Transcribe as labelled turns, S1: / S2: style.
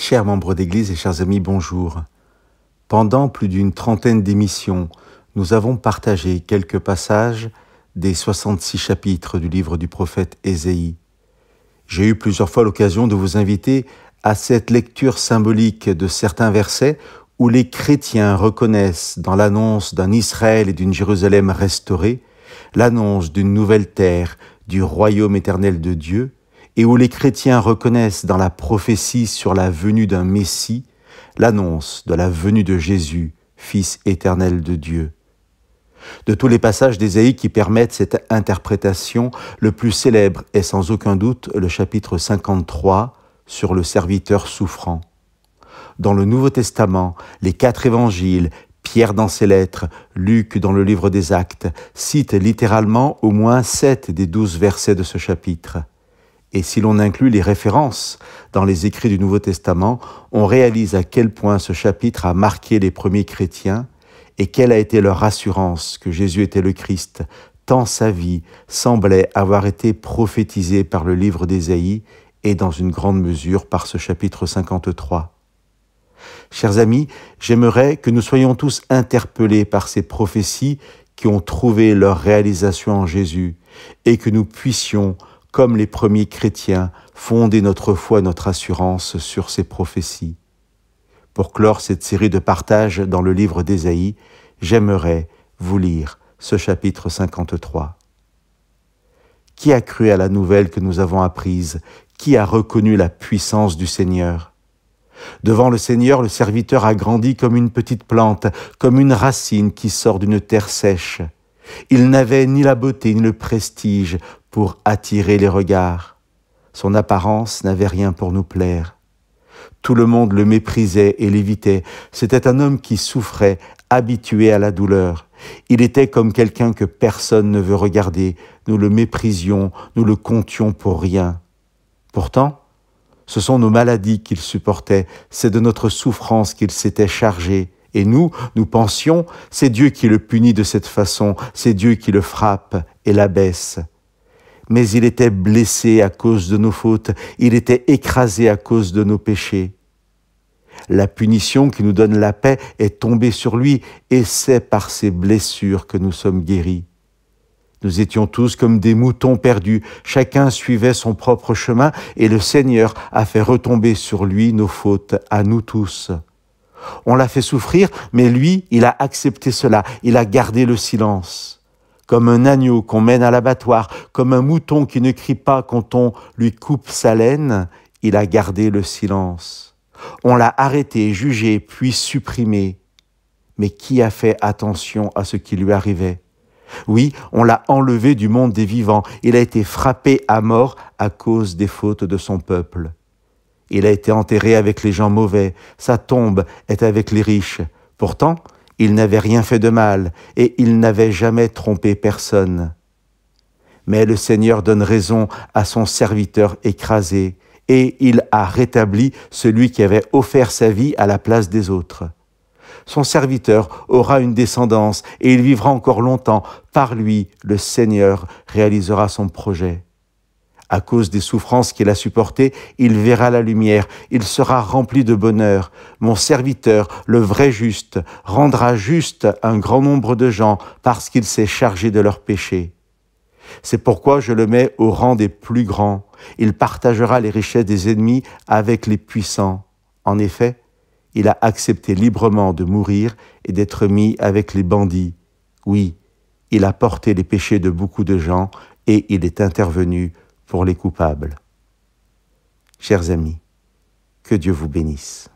S1: Chers membres d'Église et chers amis, bonjour. Pendant plus d'une trentaine d'émissions, nous avons partagé quelques passages des 66 chapitres du livre du prophète Ésaïe. J'ai eu plusieurs fois l'occasion de vous inviter à cette lecture symbolique de certains versets où les chrétiens reconnaissent dans l'annonce d'un Israël et d'une Jérusalem restaurée, l'annonce d'une nouvelle terre, du royaume éternel de Dieu, et où les chrétiens reconnaissent dans la prophétie sur la venue d'un Messie, l'annonce de la venue de Jésus, Fils éternel de Dieu. De tous les passages d'Ésaïe qui permettent cette interprétation, le plus célèbre est sans aucun doute le chapitre 53 sur le serviteur souffrant. Dans le Nouveau Testament, les 4 évangiles, Pierre dans ses lettres, Luc dans le livre des Actes, citent littéralement au moins 7 des 12 versets de ce chapitre. Et si l'on inclut les références dans les écrits du Nouveau Testament, on réalise à quel point ce chapitre a marqué les premiers chrétiens et quelle a été leur assurance que Jésus était le Christ, tant sa vie semblait avoir été prophétisée par le livre d'Ésaïe et dans une grande mesure par ce chapitre 53. Chers amis, j'aimerais que nous soyons tous interpellés par ces prophéties qui ont trouvé leur réalisation en Jésus et que nous puissions, comme les premiers chrétiens, fonder notre foi et notre assurance sur ces prophéties. Pour clore cette série de partages dans le livre d'Ésaïe, j'aimerais vous lire ce chapitre 53. Qui a cru à la nouvelle que nous avons apprise? Qui a reconnu la puissance du Seigneur? Devant le Seigneur, le serviteur a grandi comme une petite plante, comme une racine qui sort d'une terre sèche. Il n'avait ni la beauté ni le prestige pour attirer les regards. Son apparence n'avait rien pour nous plaire. Tout le monde le méprisait et l'évitait. C'était un homme qui souffrait, habitué à la douleur. Il était comme quelqu'un que personne ne veut regarder. Nous le méprisions, nous le comptions pour rien. Pourtant, ce sont nos maladies qu'il supportait, c'est de notre souffrance qu'il s'était chargé. Et nous pensions, c'est Dieu qui le punit de cette façon, c'est Dieu qui le frappe et l'abaisse. Mais il était blessé à cause de nos fautes, il était écrasé à cause de nos péchés. La punition qui nous donne la paix est tombée sur lui, et c'est par ses blessures que nous sommes guéris. Nous étions tous comme des moutons perdus, chacun suivait son propre chemin, et le Seigneur a fait retomber sur lui nos fautes, à nous tous. On l'a fait souffrir, mais lui, il a accepté cela, il a gardé le silence. Comme un agneau qu'on mène à l'abattoir, comme un mouton qui ne crie pas quand on lui coupe sa laine, il a gardé le silence. On l'a arrêté, jugé, puis supprimé. Mais qui a fait attention à ce qui lui arrivait? Oui, on l'a enlevé du monde des vivants. Il a été frappé à mort à cause des fautes de son peuple. Il a été enterré avec les gens mauvais. Sa tombe est avec les riches. Pourtant, il n'avait rien fait de mal et il n'avait jamais trompé personne. Mais le Seigneur donne raison à son serviteur écrasé et il a rétabli celui qui avait offert sa vie à la place des autres. Son serviteur aura une descendance et il vivra encore longtemps. Par lui, le Seigneur réalisera son projet. À cause des souffrances qu'il a supportées, il verra la lumière, il sera rempli de bonheur. Mon serviteur, le vrai juste, rendra juste un grand nombre de gens parce qu'il s'est chargé de leurs péchés. C'est pourquoi je le mets au rang des plus grands. Il partagera les richesses des ennemis avec les puissants. En effet, il a accepté librement de mourir et d'être mis avec les bandits. Oui, il a porté les péchés de beaucoup de gens et il est intervenu pour les coupables. Chers amis, que Dieu vous bénisse.